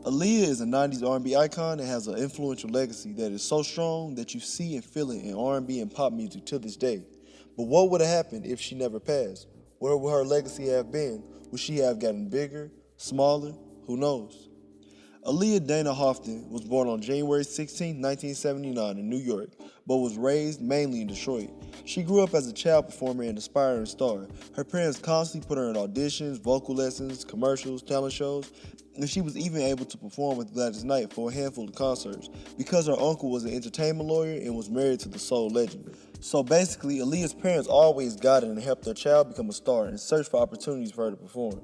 Aaliyah is a 90s R&B icon and has an influential legacy that is so strong that you see and feel it in R&B and pop music to this day. But what would have happened if she never passed? Where would her legacy have been? Would she have gotten bigger, smaller? Who knows? Aaliyah Dana Houghton was born on January 16, 1979 in New York, but was raised mainly in Detroit. She grew up as a child performer and aspiring star. Her parents constantly put her in auditions, vocal lessons, commercials, talent shows, and she was even able to perform with Gladys Knight for a handful of concerts because her uncle was an entertainment lawyer and was married to the soul legend. So basically, Aaliyah's parents always guided and helped their child become a star and search for opportunities for her to perform.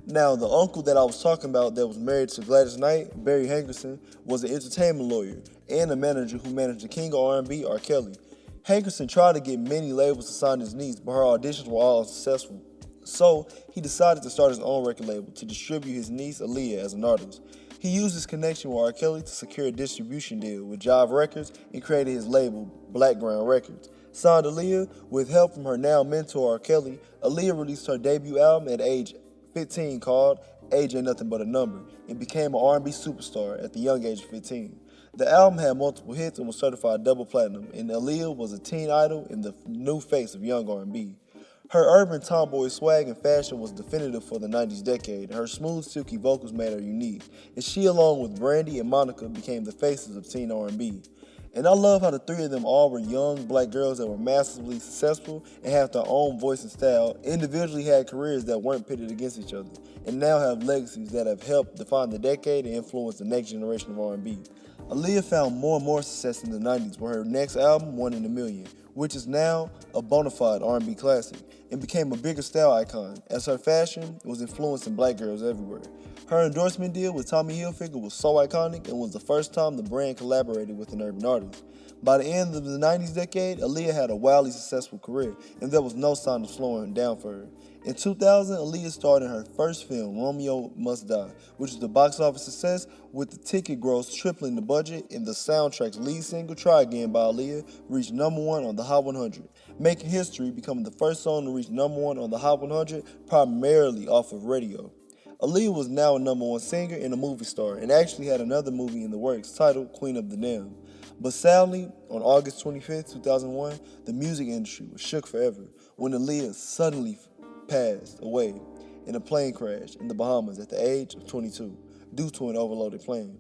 Now, the uncle that I was talking about that was married to Gladys Knight, Barry Hankerson, was an entertainment lawyer and a manager who managed the king of R&B, R. Kelly. Hankerson tried to get many labels to sign his niece, but her auditions were all unsuccessful. So, he decided to start his own record label to distribute his niece, Aaliyah, as an artist. He used his connection with R. Kelly to secure a distribution deal with Jive Records and created his label, Blackground Records. Signed Aaliyah, with help from her now mentor R. Kelly, Aaliyah released her debut album at age 15 called Age Ain't Nothing But a Number and became an R&B superstar at the young age of 15. The album had multiple hits and was certified double platinum, and Aaliyah was a teen idol and the new face of young R&B. Her urban tomboy swag and fashion was definitive for the 90s decade, and her smooth, silky vocals made her unique, and she along with Brandy and Monica became the faces of teen R&B. And I love how the three of them all were young black girls that were massively successful and have their own voice and style, individually had careers that weren't pitted against each other, and now have legacies that have helped define the decade and influence the next generation of R&B. Aaliyah found more and more success in the 90s with her next album, One in a Million, which is now a bona fide R&B classic, and became a bigger style icon, as her fashion was influencing black girls everywhere. Her endorsement deal with Tommy Hilfiger was so iconic and was the first time the brand collaborated with an urban artist. By the end of the 90s decade, Aaliyah had a wildly successful career, and there was no sign of slowing down for her. In 2000, Aaliyah starred in her first film, Romeo Must Die, which was a box office success with the ticket gross tripling the budget, and the soundtrack's lead single, Try Again by Aaliyah, reached #1 on the Hot 100, making history, becoming the first song to reach #1 on the Hot 100 primarily off of radio. Aaliyah was now a #1 singer and a movie star, and actually had another movie in the works titled Queen of the Damned. But sadly, on August 25, 2001, the music industry was shook forever when Aaliyah suddenly passed away in a plane crash in the Bahamas at the age of 22 due to an overloaded plane.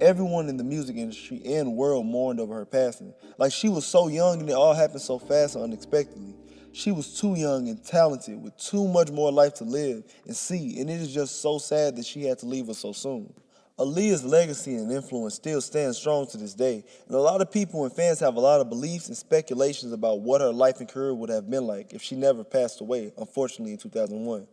Everyone in the music industry and world mourned over her passing. Like, she was so young and it all happened so fast and unexpectedly. She was too young and talented with too much more life to live and see, and it is just so sad that she had to leave us so soon. Aaliyah's legacy and influence still stands strong to this day, and a lot of people and fans have a lot of beliefs and speculations about what her life and career would have been like if she never passed away, unfortunately, in 2001.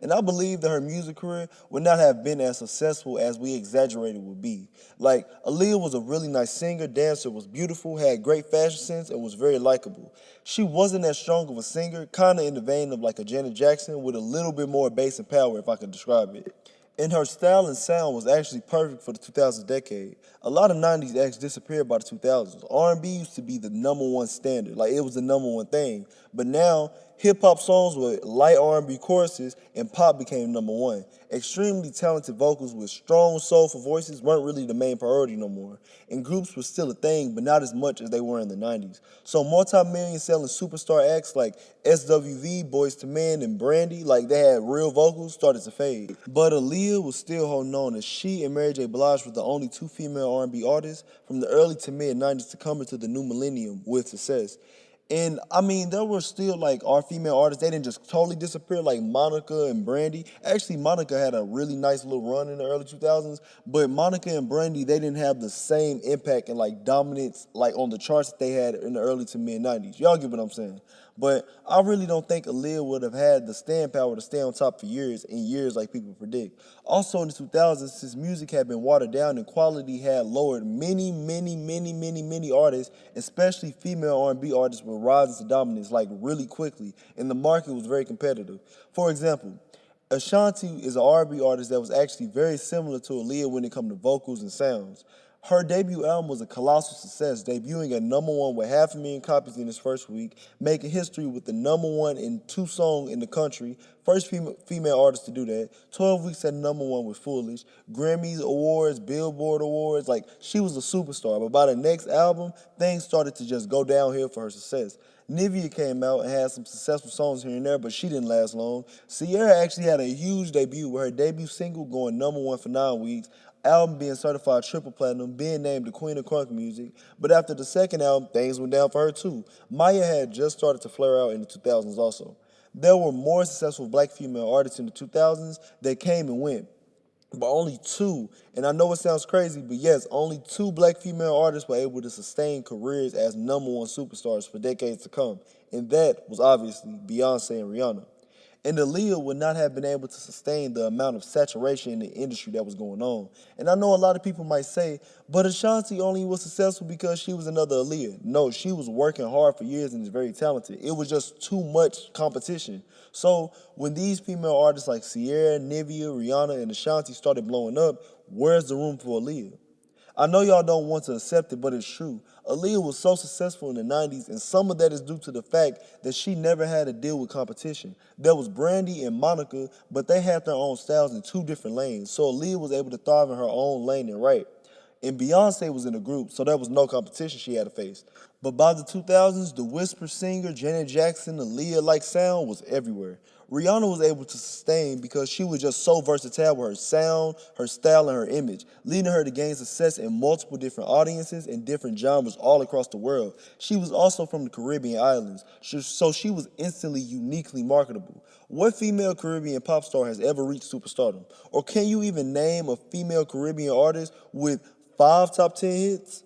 And I believe that her music career would not have been as successful as we exaggerated would be. Like, Aaliyah was a really nice singer, dancer, was beautiful, had great fashion sense, and was very likable. She wasn't as strong of a singer, kind of in the vein of like a Janet Jackson with a little bit more bass and power, if I could describe it. And her style and sound was actually perfect for the 2000s decade. A lot of 90s acts disappeared by the 2000s. R&B used to be the #1 standard, like it was the #1 thing. But now, hip-hop songs with light R&B choruses and pop became #1. Extremely talented vocals with strong, soulful voices weren't really the main priority no more. And groups were still a thing, but not as much as they were in the 90s. So multi-million selling superstar acts like SWV, Boys to Men, and Brandy, like they had real vocals, started to fade. But Aaliyah was still holding on, as she and Mary J. Blige were the only two female R&B artists from the early to mid-90s to come into the new millennium with success. And I mean, there were still like our female artists, they didn't just totally disappear like Monica and Brandy. Actually, Monica had a really nice little run in the early 2000s, but Monica and Brandy, they didn't have the same impact and like dominance like on the charts that they had in the early to mid 90s. Y'all get what I'm saying? But I really don't think Aaliyah would have had the stand power to stay on top for years and years like people predict. Also in the 2000s, since music had been watered down and quality had lowered, many artists, especially female R&B artists, were rising to dominance like really quickly, and the market was very competitive. For example, Ashanti is an R&B artist that was actually very similar to Aaliyah when it comes to vocals and sounds. Her debut album was a colossal success, debuting at #1 with 500,000 copies in its first week, making history with the #1 in 2 songs in the country, first female artist to do that, 12 weeks at #1 with Foolish, Grammys, awards, Billboard awards, like she was a superstar. But by the next album, things started to just go downhill for her success. Nivea came out and had some successful songs here and there, but she didn't last long. Sierra actually had a huge debut with her debut single going #1 for 9 weeks, album being certified triple platinum, being named the queen of crunk music. But after the second album, things went down for her too. Maya had just started to flare out in the 2000s also. There were more successful black female artists in the 2000s that came and went, but only two, and I know it sounds crazy, but yes, only two black female artists were able to sustain careers as #1 superstars for decades to come, and that was obviously Beyonce and Rihanna. And Aaliyah would not have been able to sustain the amount of saturation in the industry that was going on. And I know a lot of people might say, but Ashanti only was successful because she was another Aaliyah. No, she was working hard for years and is very talented. It was just too much competition. So when these female artists like Sierra, Nivea, Rihanna, and Ashanti started blowing up, where's the room for Aaliyah? I know y'all don't want to accept it, but it's true. Aaliyah was so successful in the 90s, and some of that is due to the fact that she never had to deal with competition. There was Brandy and Monica, but they had their own styles in 2 different lanes, so Aaliyah was able to thrive in her own lane and right. And Beyonce was in the group, so there was no competition she had to face. But by the 2000s, the whisper singer, Janet Jackson, Aaliyah-like sound was everywhere. Rihanna was able to sustain because she was just so versatile with her sound, her style, and her image, leading her to gain success in multiple different audiences and different genres all across the world. She was also from the Caribbean islands, so she was instantly uniquely marketable. What female Caribbean pop star has ever reached superstardom? Or can you even name a female Caribbean artist with 5 top 10 hits?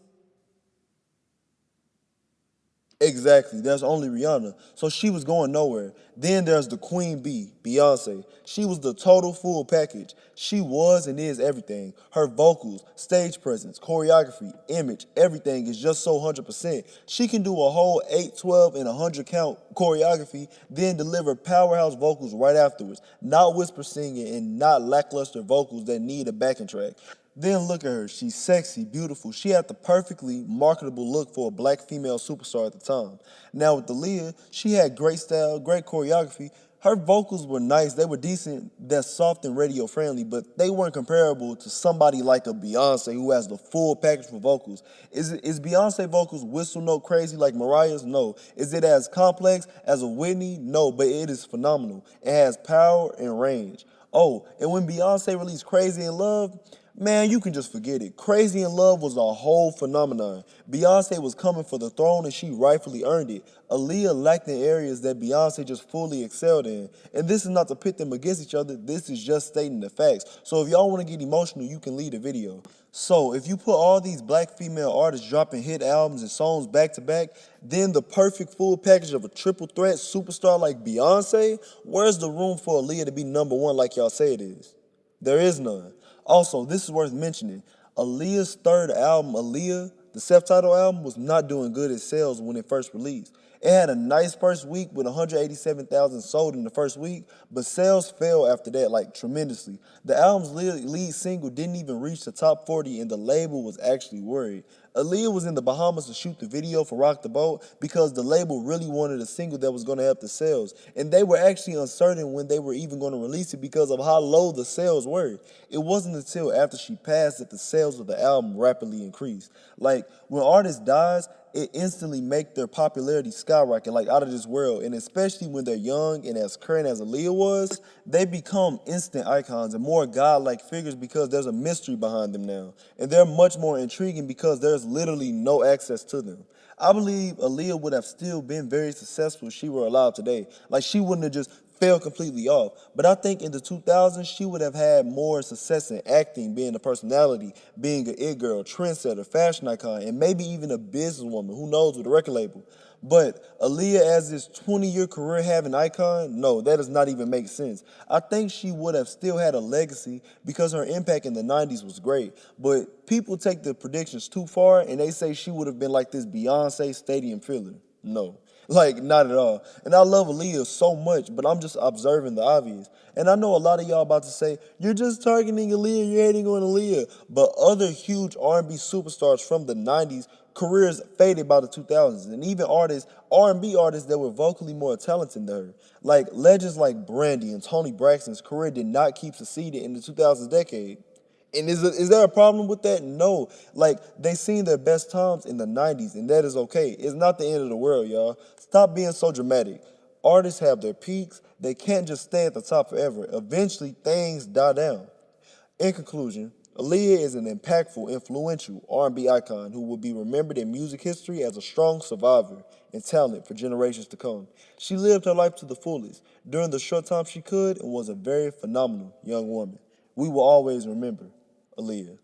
Exactly, there's only Rihanna, so she was going nowhere. Then there's the Queen Bee, Beyonce. She was the total full package. She was and is everything. Her vocals, stage presence, choreography, image, everything is just so 100%. She can do a whole 8, 12, and 100 count choreography, then deliver powerhouse vocals right afterwards, not whisper singing and not lackluster vocals that need a backing track. Then look at her. She's sexy, beautiful. She had the perfectly marketable look for a black female superstar at the time. Now with Aaliyah, she had great style, great choreography. Her vocals were nice. They were decent. They're soft and radio friendly, but they weren't comparable to somebody like a Beyonce who has the full package for vocals. Is Beyonce vocals whistle note crazy like Mariah's? No. Is it as complex as a Whitney? No, but it is phenomenal. It has power and range. Oh, and when Beyonce released Crazy in Love, man, you can just forget it. Crazy in Love was a whole phenomenon. Beyonce was coming for the throne and she rightfully earned it. Aaliyah lacked in areas that Beyonce just fully excelled in. And this is not to pit them against each other, this is just stating the facts. So if y'all want to get emotional, you can leave the video. So if you put all these black female artists dropping hit albums and songs back to back, then the perfect full package of a triple threat superstar like Beyonce, where's the room for Aaliyah to be #1 like y'all say it is? There is none. Also, this is worth mentioning. Aaliyah's third album, Aaliyah, the self-titled album, was not doing good at sales when it first released. It had a nice first week with 187,000 sold in the first week, but sales fell after that, like tremendously. The album's lead single didn't even reach the top 40 and the label was actually worried. Aaliyah was in the Bahamas to shoot the video for Rock the Boat because the label really wanted a single that was going to help the sales. And they were actually uncertain when they were even going to release it because of how low the sales were. It wasn't until after she passed that the sales of the album rapidly increased. Like, when artists dies, it instantly make their popularity skyrocket, like out of this world. And especially when they're young and as current as Aaliyah was, they become instant icons and more godlike figures because there's a mystery behind them now. And they're much more intriguing because there's literally no access to them. I believe Aaliyah would have still been very successful if she were alive today. Like, she wouldn't have just fell completely off. But I think in the 2000s, she would have had more success in acting, being a personality, being an it girl, trendsetter, fashion icon, and maybe even a businesswoman, who knows, with a record label. But Aaliyah as this 20-year career having icon, no, that does not even make sense. I think she would have still had a legacy because her impact in the 90s was great. But people take the predictions too far and they say she would have been like this Beyonce stadium filler. No. Like, not at all. And I love Aaliyah so much, but I'm just observing the obvious. And I know a lot of y'all about to say, you're just targeting Aaliyah, you're hating on Aaliyah. But other huge R&B superstars from the 90s, careers faded by the 2000s. And even R&B artists that were vocally more talented than her. Like legends like Brandy and Toni Braxton's career did not keep succeeding in the 2000s decade. And is there a problem with that? No. Like, they seen their best times in the 90s, and that is okay. It's not the end of the world, y'all. Stop being so dramatic. Artists have their peaks. They can't just stay at the top forever. Eventually, things die down. In conclusion, Aaliyah is an impactful, influential R&B icon who will be remembered in music history as a strong survivor and talent for generations to come. She lived her life to the fullest during the short time she could and was a very phenomenal young woman. We will always remember Aaliyah.